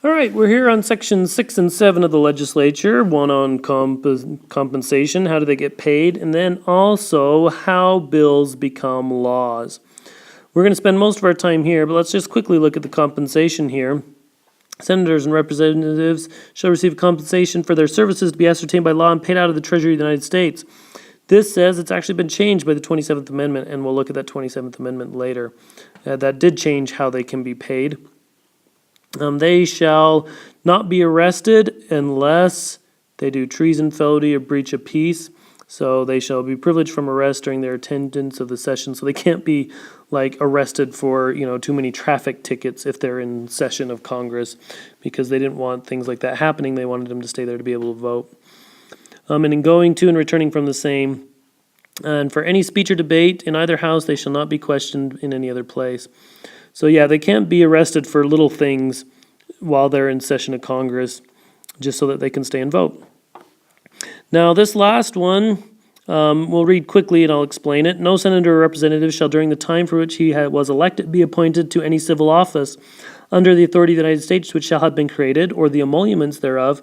All right, we're here on section 6 and 7 of the legislature, one on compensation, how do they get paid, and then also how bills become laws. We're going to spend most of our time here, but let's just quickly look at the compensation here. Senators and representatives shall receive compensation for their services to be ascertained by law and paid out of the Treasury of the United States. This says it's actually been changed by the 27th Amendment, and we'll look at that 27th Amendment later. That did change how they can be paid. They shall not be arrested unless they do treason, felony, or breach of peace. So they shall be privileged from arrest during their attendance of the session. So they can't be like arrested for, too many traffic tickets if they're in session of Congress, because they didn't want things like that happening. They wanted them to stay there to be able to vote. And in going to and returning from the same, and for any speech or debate in either house, they shall not be questioned in any other place. So yeah, they can't be arrested for little things while they're in session of Congress, just so that they can stay and vote. Now this last one, we'll read quickly and I'll explain it. No senator or representative shall during the time for which he was elected be appointed to any civil office under the authority of the United States which shall have been created, or the emoluments thereof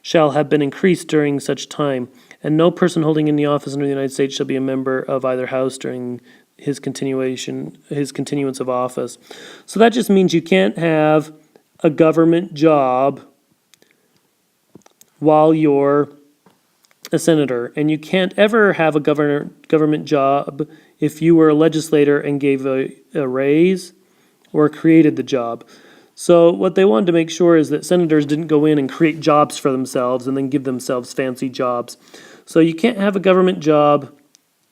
shall have been increased during such time. And no person holding any office under the United States shall be a member of either house during his continuance of office. So that just means you can't have a government job while you're a senator, and you can't ever have a government job if you were a legislator and gave a raise or created the job. So what they wanted to make sure is that senators didn't go in and create jobs for themselves and then give themselves fancy jobs. So you can't have a government job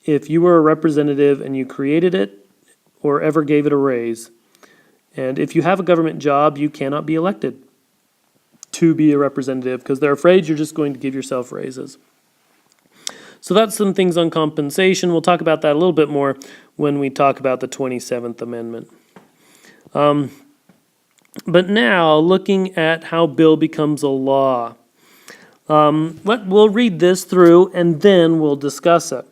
if you were a representative and you created it or ever gave it a raise. And if you have a government job, you cannot be elected to be a representative because they're afraid you're just going to give yourself raises. So that's some things on compensation. We'll talk about that a little bit more when we talk about the 27th Amendment. But now, looking at how bill becomes a law. We'll read this through and then we'll discuss it.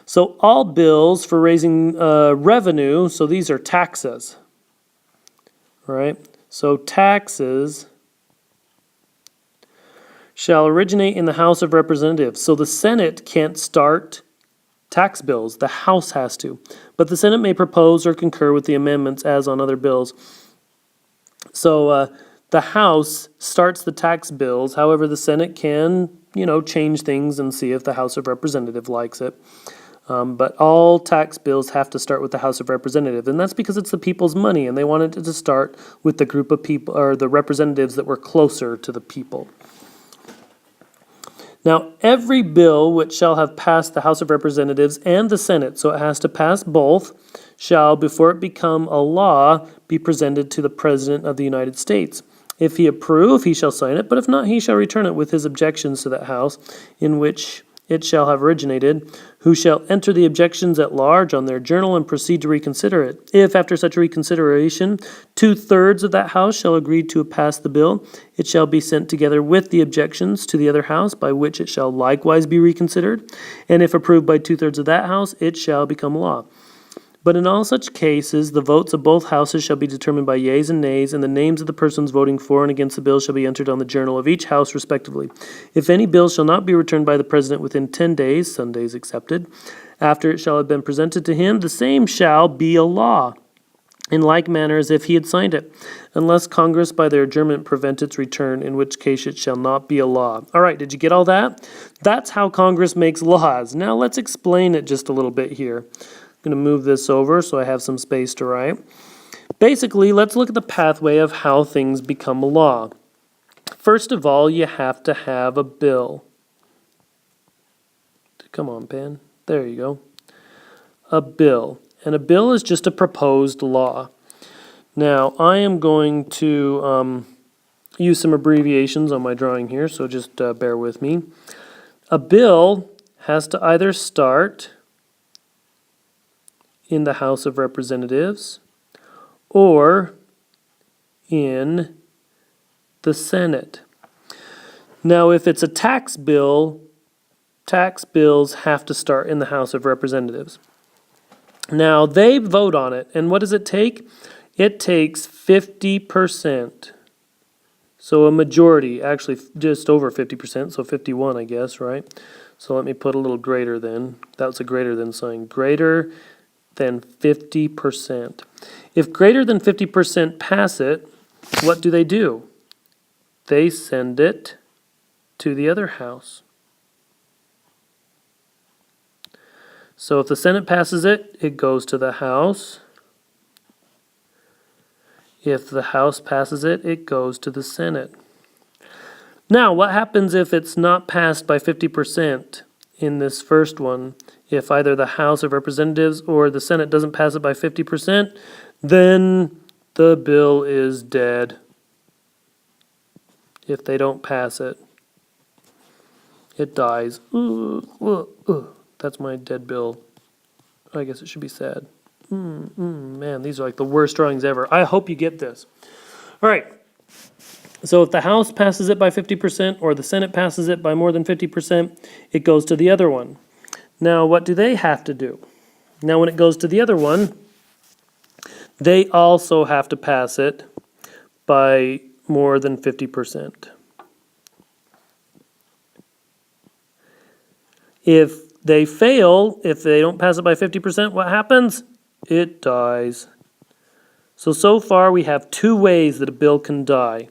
So all bills for raising revenue, so these are taxes, right? So taxes shall originate in the House of Representatives. So the Senate can't start tax bills. The House has to. But the Senate may propose or concur with the amendments as on other bills. So the House starts the tax bills. However, the Senate can, change things and see if the House of Representatives likes it. But all tax bills have to start with the House of Representatives, and that's because it's the people's money, and they wanted it to start with the group of people, or the representatives that were closer to the people. Now, every bill which shall have passed the House of Representatives and the Senate, so it has to pass both, shall, before it become a law, be presented to the President of the United States. If he approve, he shall sign it, but if not, he shall return it with his objections to that House, in which it shall have originated, who shall enter the objections at large on their journal and proceed to reconsider it. If, after such a reconsideration, 2/3 of that House shall agree to pass the bill, it shall be sent together with the objections to the other House, by which it shall likewise be reconsidered. And if approved by 2/3 of that House, it shall become law. But in all such cases, the votes of both houses shall be determined by yeas and nays, and the names of the persons voting for and against the bill shall be entered on the journal of each house respectively. If any bill shall not be returned by the President within 10 days, Sundays excepted, after it shall have been presented to him, the same shall be a law, in like manner as if he had signed it, unless Congress by their adjournment prevent its return, in which case it shall not be a law. All right, did you get all that? That's how Congress makes laws. Now let's explain it just a little bit here. I'm going to move this over so I have some space to write. Basically, let's look at the pathway of how things become a law. First of all, you have to have a bill. Come on, pen. There you go. A bill. And a bill is just a proposed law. Now, I am going to use some abbreviations on my drawing here, so just bear with me. A bill has to either start in the House of Representatives or in the Senate. Now, if it's a tax bill, tax bills have to start in the House of Representatives. Now, they vote on it, and what does it take? It takes 50% So a majority, actually just over 50%, so 51, I guess, right? So let me put a little greater than. That's a greater than sign. Greater than 50%. If greater than 50% pass it, what do? They send it to the other house. So if the Senate passes it, it goes to the House. If the House passes it, it goes to the Senate. Now, what happens if it's not passed by 50% in this first one? If either the House of Representatives or the Senate doesn't pass it by 50%, then the bill is dead. If they don't pass it, it dies. That's my dead bill. I guess it should be sad. Man, these are like the worst drawings ever. I hope you get this. All right. So if the House passes it by 50% or the Senate passes it by more than 50%, it goes to the other one. Now, what do they have to do? Now, when it goes to the other one, they also have to pass it by more than 50%. If they fail, if they don't pass it by 50%, what happens? It dies. So far we have two ways that a bill can die.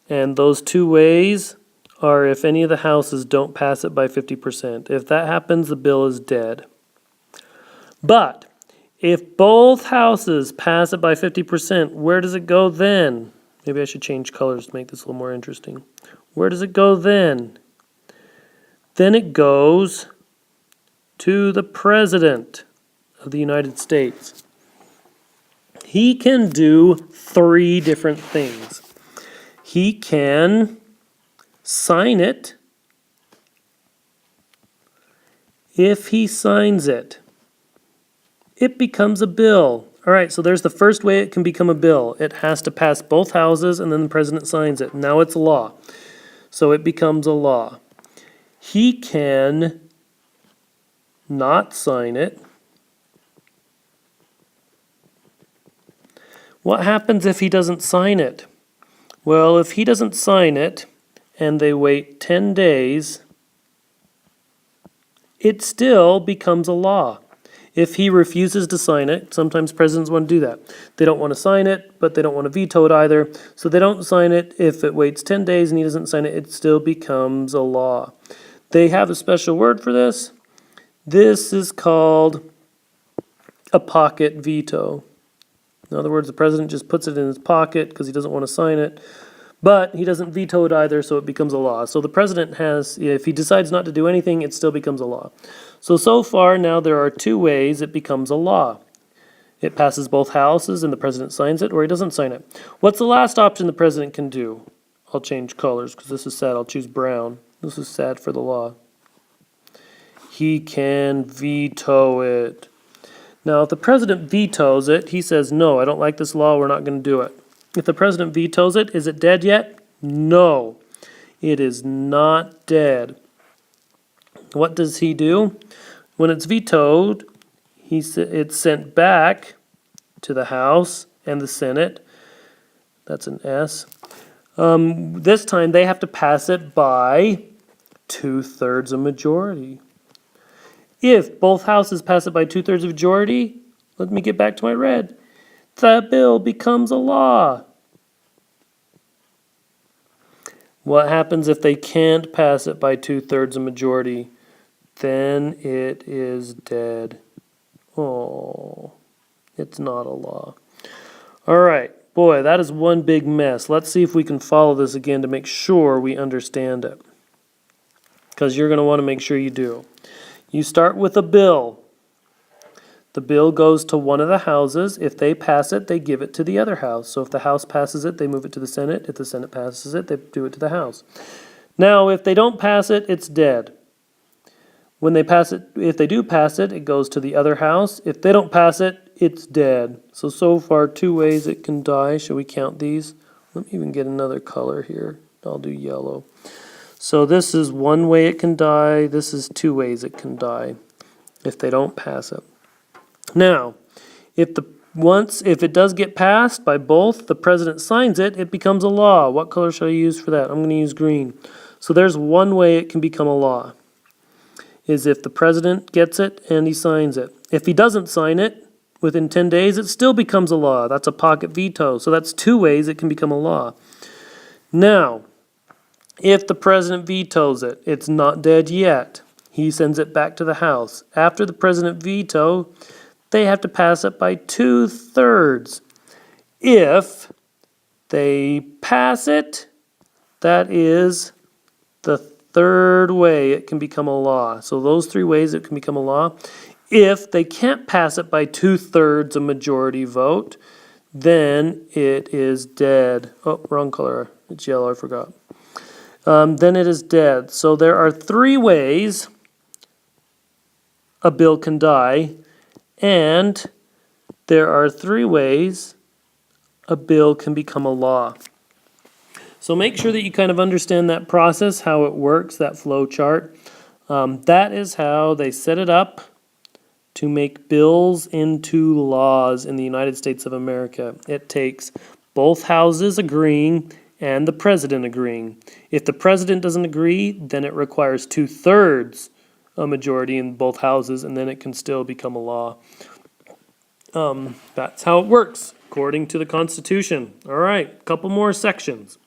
And those two ways are if any of the houses don't pass it by 50%. If that happens, the bill is dead. But if both houses pass it by 50%, where does it go then? Maybe I should change colors to make this a little more interesting. Where does it go then? Then it goes to the President of the United States. He can do three different things. He can sign it. If he signs it, it becomes a bill. All right, so there's the first way it can become a bill. It has to pass both houses and then the president signs it. Now it's law. So it becomes a law. He can not sign it. What happens if he doesn't sign it? Well, if he doesn't sign it and they wait 10 days, it still becomes a law. If he refuses to sign it, sometimes presidents want to do that. They don't want to sign it, but they don't want to veto it either. So they don't sign it. If it waits 10 days and he doesn't sign it, it still becomes a law. They have a special word for this. This is called a pocket veto. In other words, the president just puts it in his pocket because he doesn't want to sign it, but he doesn't veto it either, so it becomes a law. So the president has, if he decides not to do anything, it still becomes a law. So far now there are two ways it becomes a law. It passes both houses and the president signs it, or he doesn't sign it. What's the last option the president can do? I'll change colors because this is sad. I'll choose brown. This is sad for the law. He can veto it. Now, if the president vetoes it, he says, no, I don't like this law, we're not going to do it. If the president vetoes it, is it dead yet? No, it is not dead. What does he do? When it's vetoed, it's sent back to the House and the Senate. That's an S. This time they have to pass it by 2/3 of majority. If both houses pass it by 2/3 of majority, let me get back to my red, that bill becomes a law. What happens if they can't pass it by 2/3 of majority? Then it is dead. Oh, it's not a law. All right, boy, that is one big mess. Let's see if we can follow this again to make sure we understand it. Because you're going to want to make sure you do. You start with a bill. The bill goes to one of the houses. If they pass it, they give it to the other house. So if the House passes it, they move it to the Senate. If the Senate passes it, they do it to the House. Now, if they don't pass it, it's dead. When they pass it, if they do pass it, it goes to the other house. If they don't pass it, it's dead. So far, two ways it can die. Shall we count these? Let me even get another color here. I'll do yellow. So this is one way it can die. This is two ways it can die if they don't pass it. Now, if the If it does get passed by both, the president signs it, it becomes a law. What color should I use for that? I'm going to use green. So there's one way it can become a law, is if the president gets it and he signs it. If he doesn't sign it, within 10 days, it still becomes a law. That's a pocket veto. So that's two ways it can become a law. Now, if the president vetoes it, it's not dead yet. He sends it back to the House. After the president veto, they have to pass it by 2/3. If they pass it, that is the third way it can become a law. So those three ways it can become a law. If they can't pass it by 2/3 a majority vote, then it is dead. Oh, wrong color. It's yellow, I forgot. Then it is dead. So there are three ways a bill can die, and there are three ways a bill can become a law. So make sure that you kind of understand that process, how it works, that flow chart. That is how they set it up to make bills into laws in the United States of America. It takes both houses agreeing and the president agreeing. If the president doesn't agree, then it requires 2/3 a majority in both houses, and then it can still become a law. That's how it works, according to the Constitution. All right, couple more sections.